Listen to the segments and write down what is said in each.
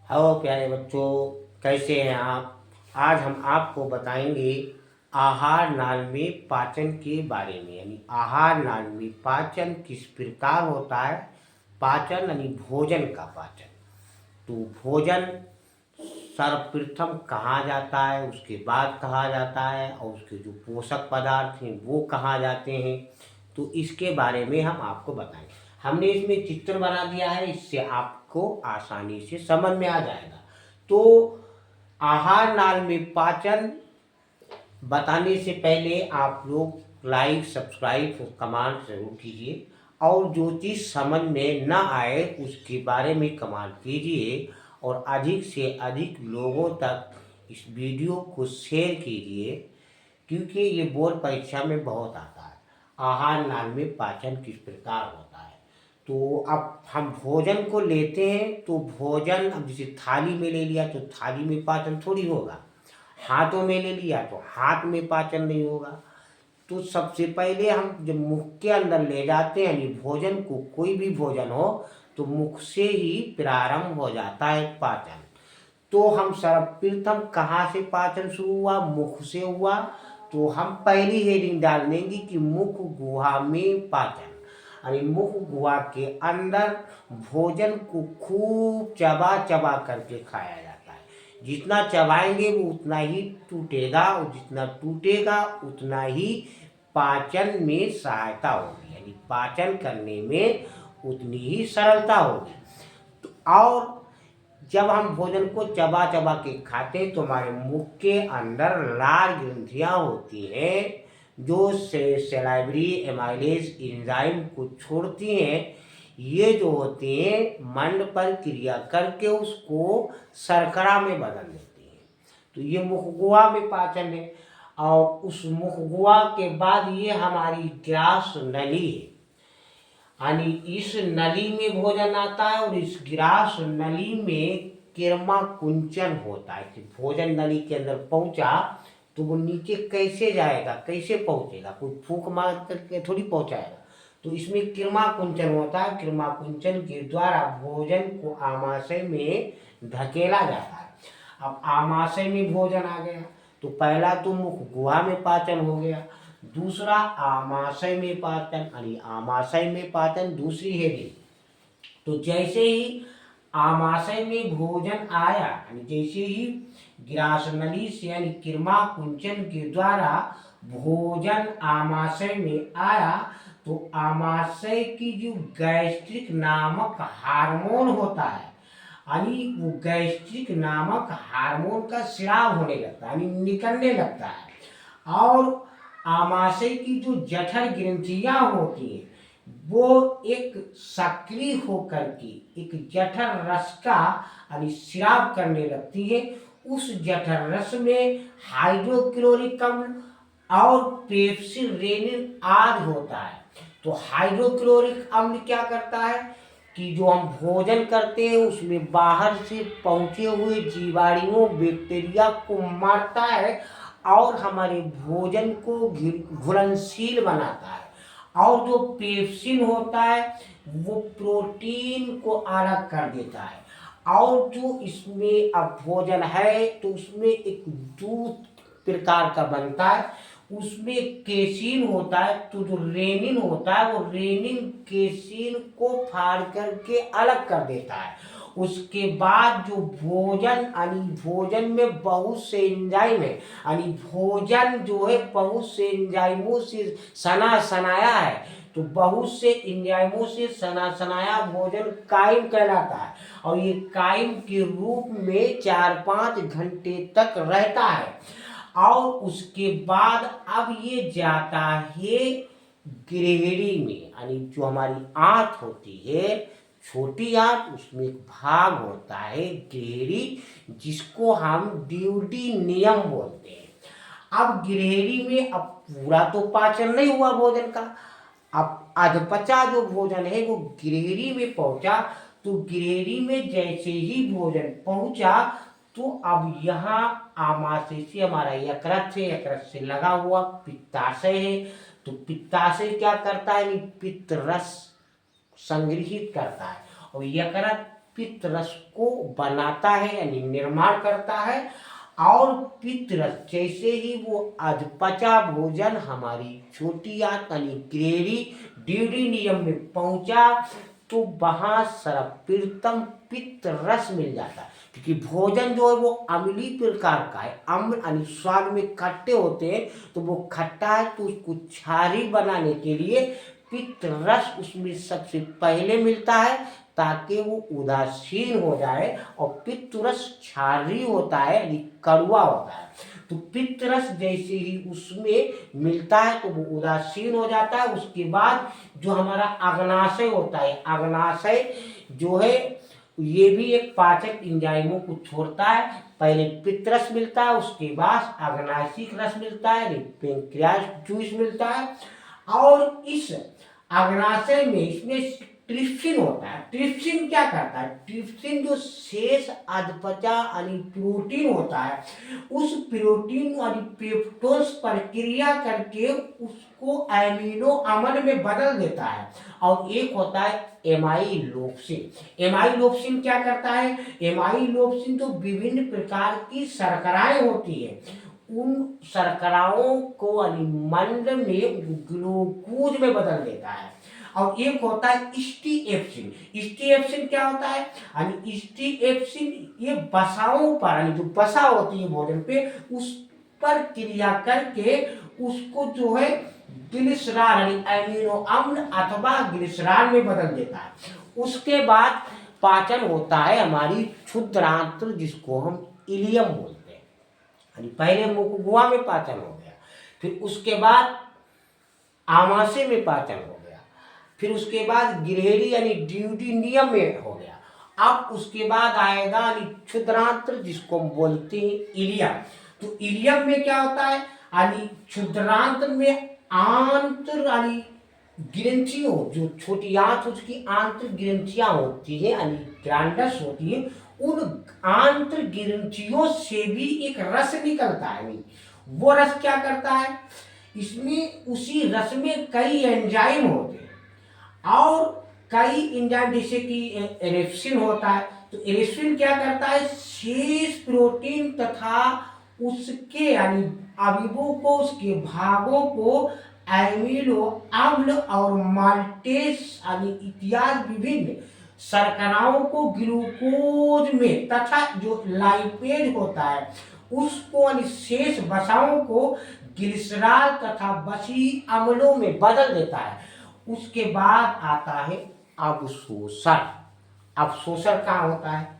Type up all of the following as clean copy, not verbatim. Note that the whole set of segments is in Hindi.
हेलो प्यारे बच्चों, कैसे हैं आप। आज हम आपको बताएंगे आहार नाल में पाचन के बारे में। यानी आहार नाल में पाचन किस प्रकार होता है। पाचन यानी भोजन का पाचन। तो भोजन सर्वप्रथम कहाँ जाता है, उसके बाद कहाँ जाता है, और उसके जो पोषक पदार्थ हैं वो कहाँ जाते हैं। तो इसके बारे में हम आपको बताएंगे। हमने इसमें चित्र बना दिया है, इससे आपको आसानी से समझ में आ जाएगा। तो आहार नाल में पाचन बताने से पहले आप लोग लाइक सब्सक्राइब और कमेंट जरूर कीजिए, और जो चीज़ समझ में ना आए उसके बारे में कमेंट कीजिए, और अधिक से अधिक लोगों तक इस वीडियो को शेयर कीजिए, क्योंकि ये बोर्ड परीक्षा में बहुत आता है। आहार नाल में पाचन किस प्रकार होता है। तो अब हम भोजन को लेते हैं, तो भोजन अब जैसे थाली में ले लिया तो थाली में पाचन थोड़ी होगा, हाथों में ले लिया तो हाथ में पाचन नहीं होगा। तो सबसे पहले हम जब मुख के अंदर ले जाते हैं, यानी भोजन को, कोई भी भोजन हो तो मुख से ही प्रारंभ हो जाता है पाचन। तो हम सर्वप्रथम कहाँ से पाचन शुरू हुआ, मुख से हुआ। तो हम पहली हेडिंग डाल देंगे कि मुख गुहा में पाचन, यानी मुख गुहा के अंदर भोजन को खूब चबा चबा करके खाया जाता है। जितना चबाएंगे वो उतना ही टूटेगा, और जितना टूटेगा उतना ही पाचन में सहायता होगी, यानी पाचन करने में उतनी ही सरलता होगी। तो और जब हम भोजन को चबा चबा के खाते हैं तो हमारे मुख के अंदर लाल ग्रंथियां होती हैं, जो सेलाइवरी एमाइलेज एंजाइम को छोड़ती हैं। ये जो होती हैं मंड पर क्रिया करके उसको शर्करा में बदल देती हैं। तो ये मुखगुआ में पाचन है। और उस मुखगुआ के बाद ये हमारी ग्रास नली है, यानी इस नली में भोजन आता है, और इस ग्रास नली में किरमा कुंचन होता है कि भोजन नली के अंदर पहुंचा तो वो नीचे कैसे जाएगा, कैसे पहुंचेगा, कोई फूंक मार करके थोड़ी पहुंचाएगा। तो इसमें किरमा कुंचन होता है। किरमा कुंचन के द्वारा भोजन को आमाशय में धकेला जाता है। अब आमाशय में भोजन आ गया तो पहला तो मुख गुहा में पाचन हो गया, दूसरा आमाशय में पाचन, यानी आमाशय में पाचन दूसरी हेडी। तो जैसे ही आमाशय में भोजन आया, यानी जैसे ही ग्रासनली से यानी किरमा कुंचन के द्वारा भोजन आमाशय में आया, तो आमाशय की जो गैस्ट्रिक नामक हार्मोन होता है, यानी वो गैस्ट्रिक नामक हार्मोन का स्राव होने लगता है, यानी निकलने लगता है। और आमाशय की जो जठर ग्रंथियां होती हैं वो एक सक्रिय होकर के एक जठर रस का यानी स्राव करने लगती है। उस जठर रस में हाइड्रोक्लोरिक अम्ल और पेप्सिन रेनिन आदि होता है। तो हाइड्रोक्लोरिक अम्ल क्या करता है कि जो हम भोजन करते हैं उसमें बाहर से पहुंचे हुए जीवाणुओं बैक्टीरिया को मारता है, और हमारे भोजन को घुलनशील बनाता है। और जो पेप्सिन होता है वो प्रोटीन को अलग कर देता है। और जो इसमें अब भोजन है तो उसमें एक दूध प्रकार का बनता है, उसमें केसीन होता है। तो जो रेनिन होता है वो रेनिन केसीन को फाड़ करके अलग कर देता है। उसके बाद जो भोजन, यानी भोजन में बहुत से एंजाइम है, यानी भोजन जो है बहुत से एंजाइमों से सना सनाया है। तो बहुत से एंजाइमों से सना सनाया भोजन काइम कहलाता है, और ये काइम के रूप में 4-5 घंटे तक रहता है। और उसके बाद अब ये जाता है गिरहरी में, यानी जो हमारी आंत होती है, छोटी आंत, उसमें एक भाग होता है गिरहरी, जिसको हम ड्यूडिनियम बोलते हैं। अब गिरहरी में अब पूरा तो पाचन नहीं हुआ भोजन का, अब अधपचा जो भोजन है वो गिरहरी में पहुंचा। तो गिरहरी में जैसे ही भोजन पहुंचा तो अब यहाँ आमाशय से हमारा यकृत है, यकृत से लगा हुआ पित्ताशय है। तो पित्ताशय क्या करता है, पित्त रस संग्रहित करता है, और यकृत पित्त रस को बनाता है यानी निर्माण करता है। और पित्त रस जैसे ही वो अधपचा भोजन हमारी छोटी आंत यानी ग्रेरी ड्यूडेनियम में पहुंचा तो वहां सर्वप्रथम पित्त रस मिल जाता है, क्योंकि भोजन जो है वो अम्लीय प्रकार का है, अम्ल यानी स्वाद में खट्टे होते हैं, तो वो खट्टा है तो उसको क्षारी बनाने के लिए पित्त रस उसमें सबसे पहले मिलता है ताकि वो उदासीन हो जाए। और पित्त रस क्षारी होता है यानी कड़वा होता है, तो पित्त रस जैसे ही उसमें मिलता है तो वो उदासीन हो जाता है। उसके बाद जो हमारा अग्नाशय होता है, अग्नाशय जो है ये भी एक पाचक एंजाइमों को छोड़ता है। पहले पित्त रस मिलता है, उसके बाद अग्नाशिक रस मिलता है, पेंक्रियास जूस मिलता है। और इस अग्नाशय में इसमें ट्रिप्सिन होता है। ट्रिप्सिन क्या करता है, ट्रिप्सिन जो शेष अधपचा यानी प्रोटीन होता है, उस प्रोटीन यानी पेप्टोज प्रक्रिया करके उसको एमिनो अम्ल में बदल देता है। और एक होता है एमाइलोप्सिन। एमाइलोप्सिन क्या करता है, एमाइलोप्सिन तो विभिन्न प्रकार की शर्कराएं होती है, उन शर्कराओं को यानी मंड में ग्लूकोज में बदल देता है। और एक होता है स्टीएफ्सिन। स्टीएफ्सिन क्या होता है, यानी स्टीएफ्सिन ये वसाओं पर यानी जो वसा होती है भोजन पे उस पर क्रिया करके उसको जो है ग्लिसरॉल यानी एमिनो अम्ल अथवा ग्लिसरॉल में बदल देता है। उसके बाद पाचन होता है हमारी क्षुद्रांत्र जिसको हम इलियम बोलते हैं, यानी पहले मुखगुआ में पाचन हो गया, फिर उसके बाद आमाशय में पाचन हो गया, फिर उसके बाद गिरहेरी यानी ड्यूडेनियम में हो गया। अब उसके बाद आएगा यानी क्षुद्रांत्र जिसको हम बोलते हैं इलियम। तो इलियम में क्या होता है, यानी क्षुद्रांत्र में आंत्र यानी ग्रंथियों जो छोटी आंत उसकी आंत्र ग्रंथियां होती है यानी ग्रांडस होती है, उन आंत्र ग्रंथियों से भी एक रस निकलता है। वो रस क्या करता है, इसमें उसी रस में कई एंजाइम होते हैं और कई एंजाइम जैसे कि एरेप्सिन होता है। तो एरेप्सिन क्या करता है, शेष प्रोटीन तथा उसके यानी अवयवों को उसके भागों को एमिनो अम्ल और माल्टेस यानी इत्यादि विभिन्न शर्कराओं को ग्लूकोज में तथा जो लाइपेज होता है उसको यानी शेष वसाओं को ग्लिसरॉल तथा बसी अम्लों में बदल देता है। उसके बाद आता है अवशोषण। अवशोषण कहाँ होता है,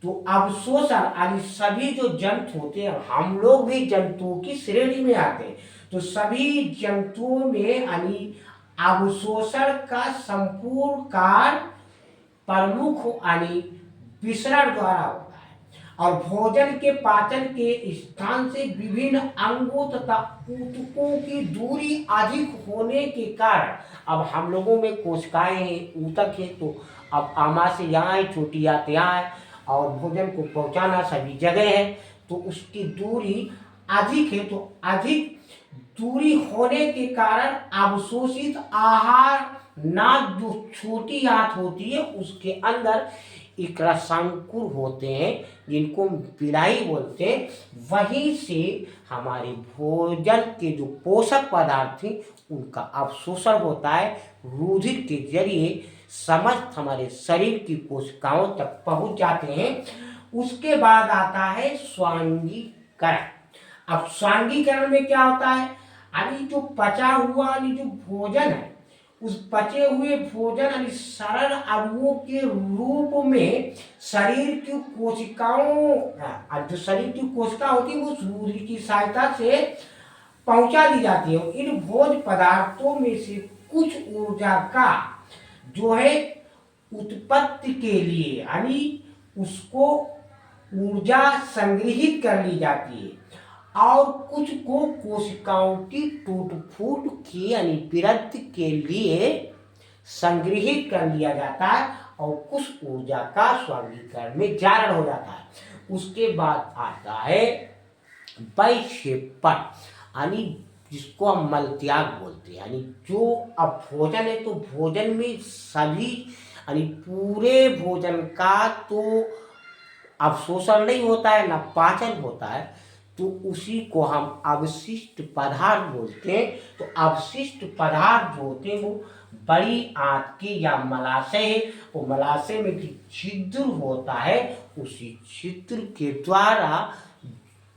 तो अवशोषण यानी सभी जो जंतु होते हैं, हम लोग भी जंतुओं की श्रेणी में आते हैं, तो सभी जंतुओं में यानी अवशोषण का संपूर्ण कार्य प्रमुख यानी विसरण द्वारा होता है। और भोजन के पाचन के स्थान से विभिन्न अंगों तथा ऊतकों की दूरी अधिक होने के कारण अब हम लोगों में कोशिकाएं हैं, ऊतक है, तो अब आमाशय यहाँ है, छोटी आंत यहाँ है और भोजन को पहुंचाना सभी जगह है, तो उसकी दूरी अधिक है। तो अधिक दूरी होने के कारण अवशोषित आहार नाद जो छोटी आंत होती है उसके अंदर एक रसांकुर होते हैं जिनको पिलाई बोलते हैं, वहीं से हमारे भोजन के जो पोषक पदार्थ हैं उनका अवशोषण होता है, रुधिर के जरिए समस्त हमारे शरीर की कोशिकाओं तक पहुंच जाते हैं। उसके बाद आता है स्वांगीकरण। अब स्वांगीकरण में क्या होता है, यानी जो पचा हुआ यानी जो भोजन है उस पचे हुए भोजन यानी सरल अणुओं के रूप में शरीर की कोशिकाओं जो शरीर की कोशिका होती है वो सूर्य की सहायता से पहुंचा दी जाती है। इन भोज्य पदार्थों में से कुछ ऊर्जा का जो है उत्पत्ति के लिए यानी उसको ऊर्जा संग्रहित कर ली जाती है और कुछ को कोशिकाओं की टूट फूट की यानी वृद्धि के लिए संग्रहित कर लिया जाता है और कुछ ऊर्जा का स्वांगीकरण में जारण हो जाता है। उसके बाद आता है वैक्षेपण यानी जिसको हम मल त्याग बोलते हैं, यानी जो अब भोजन है तो भोजन में सभी यानी पूरे भोजन का तो अवशोषण नहीं होता है ना पाचन होता है, तो उसी को हम अवशिष्ट पदार्थ बोलते हैं। तो अवशिष्ट पदार्थ जो होते हैं वो बड़ी आंत के या मलाशय है, वो मलाशय में जो छिद्र होता है उसी छिद्र के द्वारा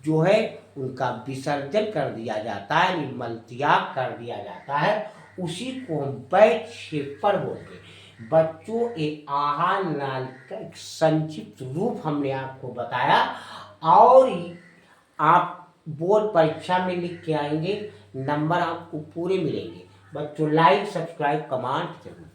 जो है उनका विसर्जन कर दिया जाता है, यानी मल त्याग कर दिया जाता है। उसी को हम वैक्षेपण बोलते हैं। बच्चों, एक आहार नाल का एक संक्षिप्त रूप हमने आपको बताया, और आप बोर्ड परीक्षा में लिख के आएंगे, नंबर आपको पूरे मिलेंगे। बच्चों, लाइक सब्सक्राइब कमेंट जरूर।